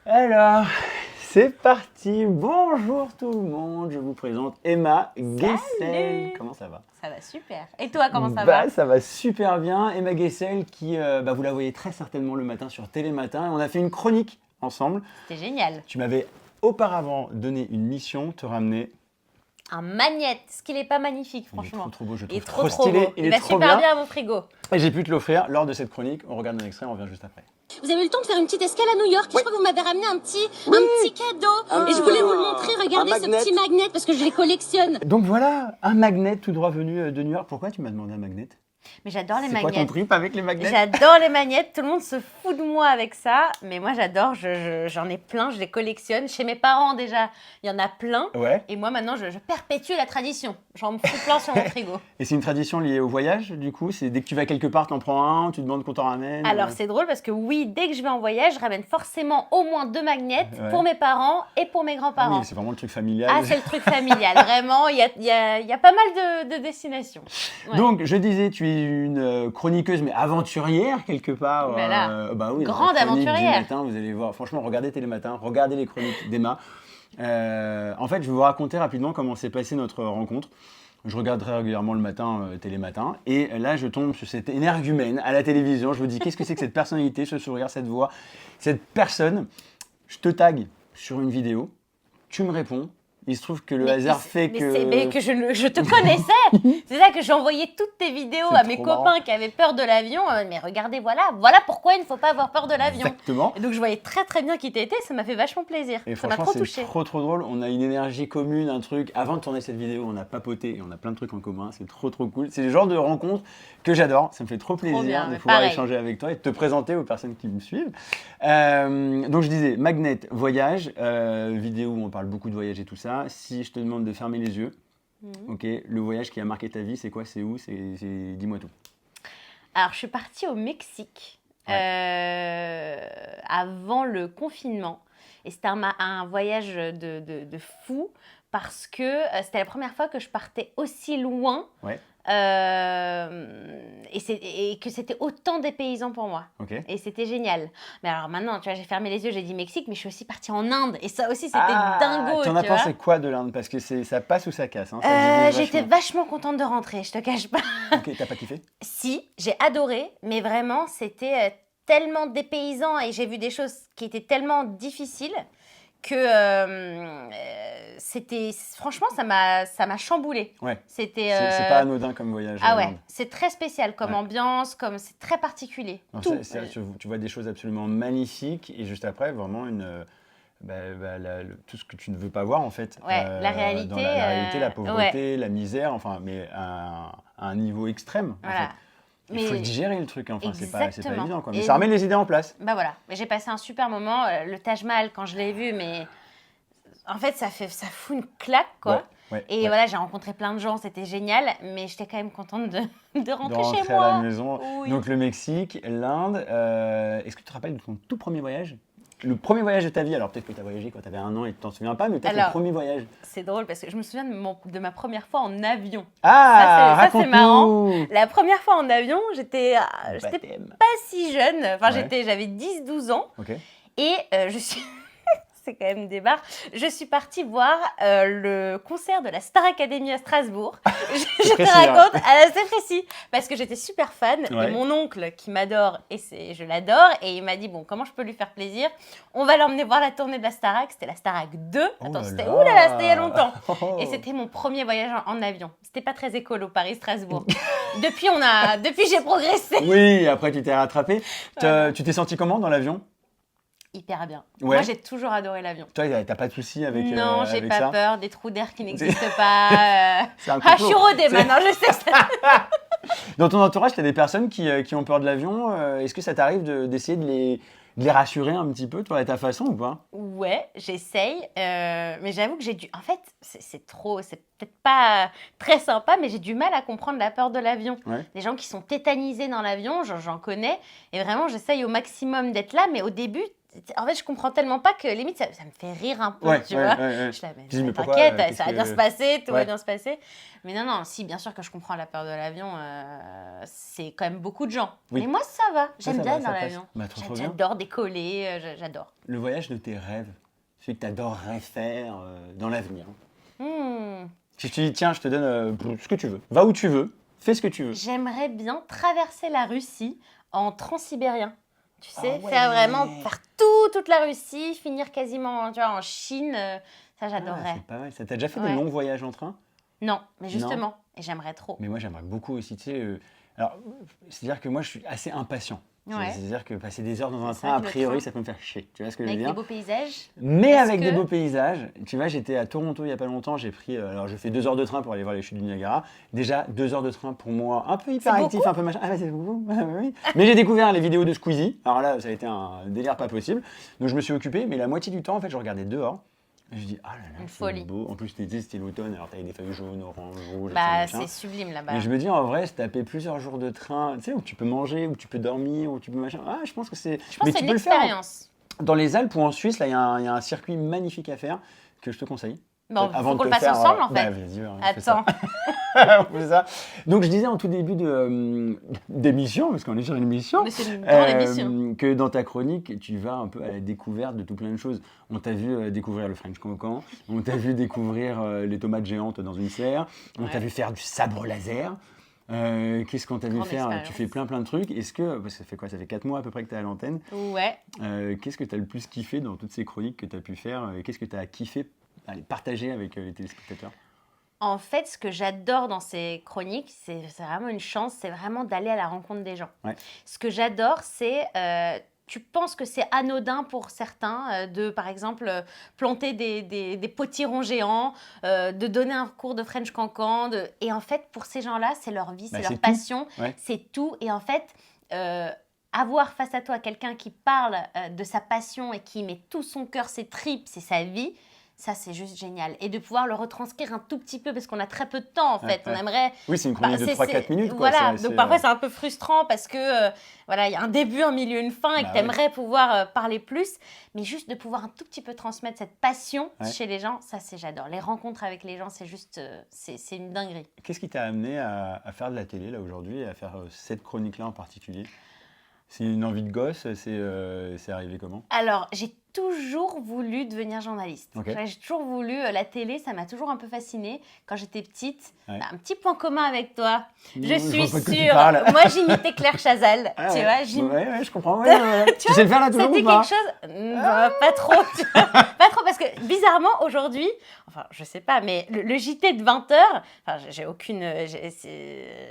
Alors, c'est parti. Bonjour tout le monde. Je vous présente Emma Guessel. Comment ça va? Ça va super. Et toi, comment ça va? Ça va super bien. Emma Guessel qui, vous la voyez très certainement le matin sur Télématin. On a fait une chronique ensemble. C'était génial. Tu m'avais auparavant donné une mission, te ramener Un magnète, ce qu'il n'est pas magnifique, franchement. Il est trop beau, je Il est trouve. trop Stylé. beau. Il Il est va trop super bien. bien à mon frigo. Et j'ai pu te l'offrir lors de cette chronique. On regarde un extrait, on revient juste après. Vous avez eu le temps de faire une petite escale à New York. Je crois que vous m'avez ramené un petit cadeau. Et je voulais vous le montrer. Regardez ce petit magnet parce que je les collectionne. Donc voilà, un magnet tout droit venu de New York. Pourquoi tu m'as demandé un magnet? Mais j'adore les C'est quoi ton magnettes. trip avec les magnets? J'adore les magnettes. Tout le monde se fout de moi avec ça. Mais moi, j'adore. J'en ai plein. Je les collectionne. Chez mes parents, déjà, il y en a plein. Ouais. Et moi, maintenant, je perpétue la tradition. J'en me fous plein sur mon frigo. Et c'est une tradition liée au voyage, du coup? C'est dès que tu vas quelque part, t'en prends un, tu demandes qu'on t'en ramène? Alors, c'est drôle parce que oui, dès que je vais en voyage, je ramène forcément au moins 2 magnettes Ouais. pour mes parents et pour mes grands-parents. Oui, c'est vraiment le truc familial. Ah, c'est le truc familial, vraiment. Il y a pas mal de destinations. Ouais. Donc, je disais, tu es une chroniqueuse, mais aventurière, quelque part. Ben là, bah oui, grande la chronique aventurière. Du matin, vous allez voir. Franchement, regardez Télématin, regardez les chroniques d'Emma. En fait, je vais vous raconter rapidement comment s'est passée notre rencontre. Je regarde très régulièrement le matin Télématin. Et là, je tombe sur cette énergumène à la télévision. Je me dis, qu'est-ce que c'est que cette personnalité, ce sourire, cette voix, cette personne? Je te tag sur une vidéo. Tu me réponds. Il se trouve que le hasard fait que... Mais que je te connaissais. C'est ça que j'ai envoyé toutes tes vidéos C'est à mes trop copains marrant. qui avaient peur de l'avion. Mais regardez, voilà pourquoi il ne faut pas avoir peur de l'avion. Exactement. Et donc je voyais très très bien qui t'étais. Ça m'a fait vachement plaisir. Et Ça m'a franchement, trop touchée. c'est trop drôle. On a une énergie commune, un truc. Avant de tourner cette vidéo, on a papoté et on a plein de trucs en commun. C'est trop cool. C'est le genre de rencontre que j'adore. Ça me fait trop plaisir bien, de mais pouvoir pareil. échanger avec toi et de te présenter aux personnes qui me suivent. Donc je disais, magnet, voyage, vidéo où on parle beaucoup de voyage et tout ça. Si je te demande de fermer les yeux, ok, le voyage qui a marqué ta vie, c'est quoi? C'est où? Dis-moi tout. Alors, je suis partie au Mexique avant le confinement. Et c'était un voyage de fou parce que c'était la première fois que je partais aussi loin Ouais. et que c'était autant dépaysant pour moi. Ok. Et c'était génial. Mais alors maintenant, tu vois, j'ai fermé les yeux, j'ai dit Mexique, mais je suis aussi partie en Inde. Et ça aussi, c'était dingo, T'en as tu vois. pensé quoi de l'Inde? Parce que ça passe ou ça casse, hein, ça divise J'étais vachement. vachement contente de rentrer, je te cache pas. Ok, t'as pas kiffé? Si, j'ai adoré, mais vraiment, c'était tellement dépaysant et j'ai vu des choses qui étaient tellement difficiles que c'était... Franchement, ça m'a chamboulé. Ouais. C'était... C'est pas anodin comme voyage. Ah ouais, l'Inde. c'est très spécial comme Ouais. ambiance, c'est très particulier. Non, Tout. tu vois des choses absolument magnifiques et juste après, vraiment tout ce que tu ne veux pas voir en fait. Ouais, la réalité, Dans la réalité, la pauvreté, ouais. la misère, enfin, mais à un niveau extrême. En Voilà. fait. Il faut digérer le truc, hein. Enfin, c'est pas Exactement. évident. Quoi. Mais Et ça remet les idées en place. Bah voilà, mais j'ai passé un super moment. Le Taj Mahal, quand je l'ai vu, mais en fait, ça fout une claque, quoi. Ouais, Et ouais. voilà, j'ai rencontré plein de gens, c'était génial, mais j'étais quand même contente de De rentrer rentrer chez à moi. la maison. Oui. Donc le Mexique, l'Inde. Est-ce que tu te rappelles de ton tout premier voyage? Le premier voyage de ta vie, alors peut-être que tu as voyagé quand tu avais 1 an et tu t'en souviens pas, mais peut-être le Alors, premier voyage. C'est drôle parce que je me souviens de ma première fois en avion. Ah, Ça, c'est marrant. raconte-nous. La première fois en avion, j'étais Baptême. pas si jeune, enfin Ouais. j'avais 10-12 ans Ok. et je suis... C'est quand même des barres. Je suis partie voir le concert de la Star Academy à Strasbourg. Je te précis, hein. raconte, c'est précis, parce que j'étais super fan. Ouais. Et mon oncle, qui m'adore, je l'adore, et il m'a dit, bon, comment je peux lui faire plaisir? On va l'emmener voir la tournée de la Starac. C'était la Starac 2. Oh Attends, là c'était là. c'était il y a longtemps. Oh. Et c'était mon premier voyage en avion. C'était pas très écolo, Paris-Strasbourg. Depuis, j'ai progressé. Oui, après tu t'es rattrapé. Voilà. Tu t'es senti comment dans l'avion? Hyper bien. Ouais. Moi, j'ai toujours adoré l'avion. Toi, t'as pas de soucis avec Non, j'ai avec pas ça? peur des trous d'air qui n'existent pas. C'est un Ah, je suis complot. rodée maintenant, je sais ça. Dans ton entourage, t'as des personnes qui ont peur de l'avion. Est-ce que ça t'arrive d'essayer de les rassurer un petit peu, toi, à ta façon ou pas? Ouais, j'essaye, mais j'avoue que en fait, c'est peut-être pas très sympa, mais j'ai du mal à comprendre la peur de l'avion. Ouais. Les gens qui sont tétanisés dans l'avion, j'en connais, et vraiment, j'essaye au maximum d'être là, mais au début, En fait, je comprends tellement pas que limite, ça me fait rire un peu, tu vois. Je suis là, dis, mais pourquoi, t'inquiète, ça va bien se passer, tout va Ouais. bien se passer. Mais non, si, bien sûr que je comprends la peur de l'avion, c'est quand même beaucoup de gens. Oui. Mais moi, ça va, j'aime ça bien va, être ça dans passe. l'avion. Bah, trop bien. J'adore décoller, j'adore. Le voyage de tes rêves, celui que tu adorerais faire dans l'avenir. Si tu dis, tiens, je te donne ce que tu veux, va où tu veux, fais ce que tu veux. J'aimerais bien traverser la Russie en transsibérien. Tu sais, Ah ouais. faire toute la Russie, finir quasiment, tu vois, en Chine, ça j'adorerais. C'est pas mal. Ça t'a déjà fait Ouais. des longs voyages en train? Non, mais justement, et j'aimerais trop. Mais moi, j'aimerais beaucoup aussi, tu sais. Alors, c'est-à-dire que moi, je suis assez impatient. Ouais. C'est-à-dire que passer des heures dans un C'est train, vrai a que le priori, train- ça peut me faire chier. Tu vois ce que je veux Avec dire? des beaux paysages. Mais Est-ce avec des que- beaux paysages. Tu vois, j'étais à Toronto il n'y a pas longtemps. J'ai pris. Alors, je fais 2 heures de train pour aller voir les chutes du Niagara. Déjà, 2 heures de train pour moi, un peu hyperactif, beaucoup un peu machin. Ah, ouais, c'est beaucoup. Oui. Mais j'ai découvert les vidéos de Squeezie. Alors là, ça a été un délire pas possible. Donc, je me suis occupé. Mais la moitié du temps, en fait, je regardais dehors. Et je dis, ah là là, Une c'est folie. beau. En plus, c'était l'automne. Alors, t'avais des feuilles jaunes, oranges, rouges. Bah, machin. c'est sublime là-bas. Et je me dis, en vrai, se taper plusieurs jours de train, tu sais, où tu peux manger, où tu peux dormir, où tu peux machin. Ah, je pense que c'est. Je pense Mais que c'est tu une peux le faire. expérience. Dans les Alpes ou en Suisse, là, il y a un circuit magnifique à faire que je te conseille. Bon, Avant faut de qu'on le te fasse faire, ensemble en bah, fait. vas-y, ouais, on fait ça. Attends. On fait ça. Donc, je disais en tout début d'émission, parce qu'on est sur une émission, Mais c'est une grande émission. que dans ta chronique, tu vas un peu à la découverte de tout plein de choses. On t'a vu découvrir le French Cancan, on t'a vu découvrir les tomates géantes dans une serre, on t'a Ouais. vu faire du sabre laser. Qu'est-ce qu'on t'a vu Grande faire? expérience. Tu fais plein de trucs. Est-ce que, parce que ça fait quoi? Ça fait 4 mois à peu près que tu es à l'antenne. Ouais. Qu'est-ce que tu as le plus kiffé dans toutes ces chroniques que tu as pu faire? Qu'est-ce que tu as kiffé partager avec les téléspectateurs? En fait, ce que j'adore dans ces chroniques, c'est vraiment une chance, c'est vraiment d'aller à la rencontre des gens. Ouais. Ce que j'adore, c'est, tu penses que c'est anodin pour certains de, par exemple, planter des potirons géants, de donner un cours de French Cancan. Et en fait, pour ces gens-là, c'est leur vie, c'est Bah, leur c'est tout. passion, Ouais. c'est tout. Et en fait, avoir face à toi quelqu'un qui parle de sa passion et qui met tout son cœur, ses tripes, c'est sa vie, ça c'est juste génial. Et de pouvoir le retranscrire un tout petit peu, parce qu'on a très peu de temps en fait. Ouais, On ouais. aimerait... Oui, c'est une chronique de 3-4 minutes. Quoi. Voilà, C'est donc assez, parfois c'est un peu frustrant parce que voilà, il y a un début, un milieu, une fin et Bah que tu aimerais pouvoir parler plus. Mais juste de pouvoir un tout petit peu transmettre cette passion Ouais. chez les gens, ça c'est j'adore. Les rencontres avec les gens, c'est juste, c'est une dinguerie. Qu'est-ce qui t'a amené à faire de la télé là aujourd'hui et à faire cette chronique-là en particulier? C'est une envie de gosse? C'est arrivé comment? Alors, j'ai toujours voulu devenir journaliste. Ok. J'ai toujours voulu, la télé, ça m'a toujours un peu fascinée. Quand j'étais petite, Ouais. un petit point commun avec toi, je Je suis vois pas de quoi tu sûre. parles. Moi, j'imitais Claire Chazal, Ah tu ouais. vois. Ouais, je comprends. Ouais. Tu sais le faire là toujours C'était ou pas? quelque chose, pas trop, tu vois. Pas trop parce que bizarrement aujourd'hui, enfin je sais pas, mais le JT de 20h, enfin j'ai aucune,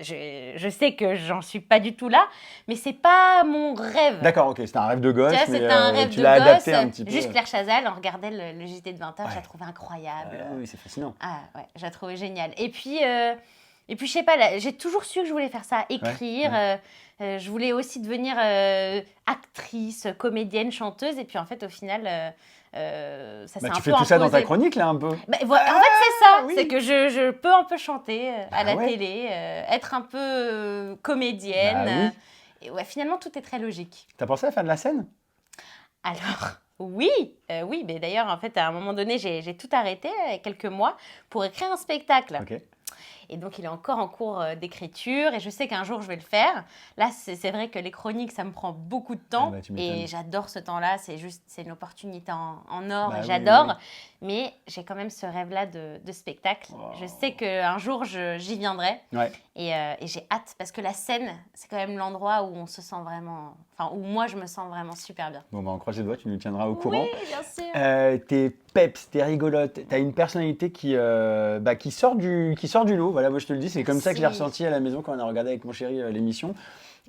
je sais que j'en suis pas du tout là, mais c'est pas mon rêve. D'accord, ok, c'était un rêve de gosse, Tu vois, mais c'était un rêve tu de l'as adapté gosse. un petit peu. Juste Claire Chazal, on regardait le JT de 20h, Ouais. je la trouvais incroyable. Oui, c'est fascinant. Ah ouais, je la trouvais géniale. Et puis je sais pas, là, j'ai toujours su que je voulais faire ça, écrire. Je voulais aussi devenir actrice, comédienne, chanteuse. Et puis en fait, au final, ça s'est un peu Tu fais tout ça dans ta imposé. chronique là un peu? Bah, voilà, en fait, c'est ça. oui. C'est que je peux un peu chanter à la ouais. télé, être un peu comédienne. Bah oui. Et ouais, finalement, tout est très logique. T'as pensé à faire de la scène? Alors, oui, mais d'ailleurs, en fait, à un moment donné, j'ai tout arrêté, il y a quelques mois, pour écrire un spectacle. Ok. Et donc, il est encore en cours d'écriture et je sais qu'un jour, je vais le faire. Là, c'est vrai que les chroniques, ça me prend beaucoup de temps Ah bah, tu m'étonnes. et j'adore ce temps-là. C'est une opportunité en or Bah et oui, j'adore. oui, Mais j'ai quand même ce rêve-là de spectacle. Oh. Je sais qu'un jour, j'y viendrai Ouais. et j'ai hâte parce que la scène, c'est quand même l'endroit où on se sent vraiment... Enfin, où moi, je me sens vraiment super bien. Bon, bah, on croise les doigts, tu nous tiendras au courant. Oui, bien sûr. T'es peps, t'es rigolote, t'as une personnalité qui sort du lot. Voilà, moi je te le dis, c'est comme ça que je l'ai Merci. ressenti à la maison quand on a regardé avec mon chéri l'émission.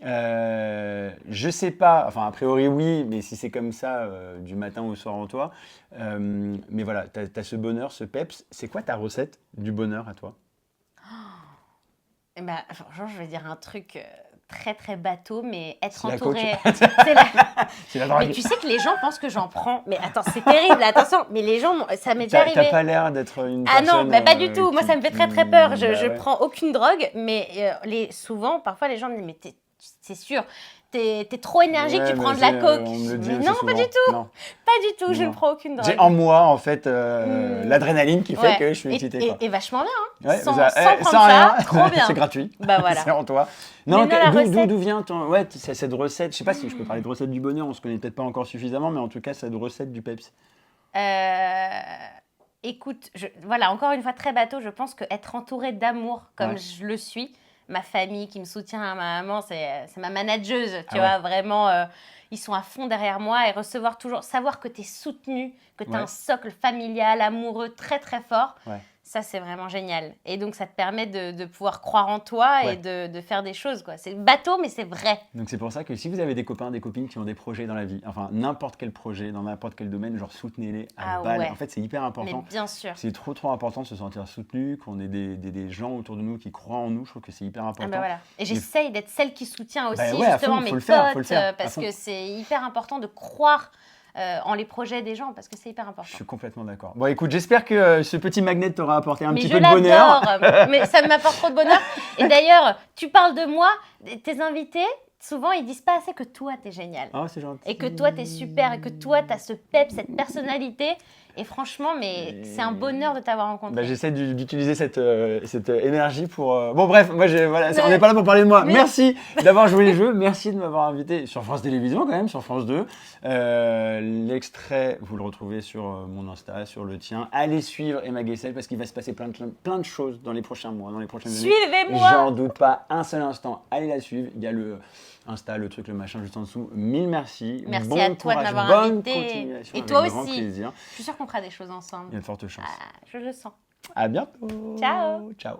Je sais pas, enfin a priori oui, mais si c'est comme ça du matin au soir en toi. Mais voilà, t'as ce bonheur, ce peps. C'est quoi ta recette du bonheur à toi? Eh ben, franchement, je vais dire un truc très très bateau, mais être C'est la entouré. coke. C'est la- C'est la Mais drogue. tu sais que les gens pensent que j'en prends. Mais attends, c'est terrible, attention. Mais les gens, ça m'est déjà T'as arrivé. pas l'air d'être une Ah non, personne. bah pas du tout. Moi, ça me fait très très peur. Je Bah ouais. prends aucune drogue, mais souvent, parfois, les gens me disent, mais c'est sûr, t'es trop énergique, tu prends de la coke. On me le dit Mais aussi non, souvent. pas du tout. Non. Pas du tout, je Non. ne prends aucune drogue. J'ai en moi, en fait, l'adrénaline qui fait que je suis excité. Et vachement bien, hein. Ouais, sans ça- prendre sans ça, rien. trop bien. C'est gratuit. Bah voilà. C'est en toi. Non, Mais la recette- d'où vient cette recette? Je sais pas si je peux parler de recette du bonheur, on se connaît peut-être pas encore suffisamment, mais en tout cas, cette recette du peps. Écoute, voilà, encore une fois, très bateau, je pense qu'être entourée d'amour comme Ouais. je le suis, ma famille qui me soutient, ma maman, c'est ma manageuse, tu Ah vois, vraiment, ils sont à fond derrière moi et recevoir toujours, savoir que tu es soutenu, que tu as Ouais. un socle familial, amoureux très très fort, Ouais. ça c'est vraiment génial. Et donc ça te permet de pouvoir croire en toi Ouais. et de faire des choses, quoi. C'est bateau, mais c'est vrai. Donc c'est pour ça que si vous avez des copains, des copines qui ont des projets dans la vie, enfin n'importe quel projet, dans n'importe quel domaine, genre soutenez-les à Ah balle. ouais. En fait, c'est hyper Mais important. bien sûr. C'est trop important de se sentir soutenu, qu'on ait des gens autour de nous qui croient en nous. Je trouve que c'est hyper Ah important. bah voilà. Et j'essaye d'être celle qui soutient aussi Bah ouais, à justement fond, mes faut le potes faire, faut le faire, à parce fond. que c'est hyper important de croire en les projets des gens parce que c'est hyper Je important. suis complètement d'accord. Bon, écoute, j'espère que ce petit magnet t'aura apporté un Mais petit je peu de bonheur. l'adore, mais ça m'apporte trop de bonheur. Et d'ailleurs, tu parles de moi, tes invités, souvent ils disent pas assez que toi t'es génial. Oh, c'est gentil. Et que toi t'es super et que toi t'as ce pep, cette personnalité. Et franchement, mais c'est un bonheur de t'avoir rencontré. Bah, j'essaie d'utiliser cette énergie pour... Bon bref, moi, voilà, on Ouais. n'est pas là pour parler de moi. Mais- Merci d'avoir joué les jeux, merci de m'avoir invité sur France Télévisions quand même, sur France 2. L'extrait, vous le retrouvez sur mon Insta, sur le tien. Allez suivre Emma Guessel parce qu'il va se passer plein de choses dans les prochains mois, dans les prochaines années. Suivez-moi. J'en doute pas un seul instant. Allez la suivre, il y a le Insta, le truc, le machin juste en dessous. Mille merci. Merci Bon à toi de courage, m'avoir bonne invité. continuation, Et avec toi grand aussi. plaisir. Je suis sûre qu'on fera des choses ensemble. Il y a de fortes chances. Ah, je le sens. À bientôt. Ciao. Ciao.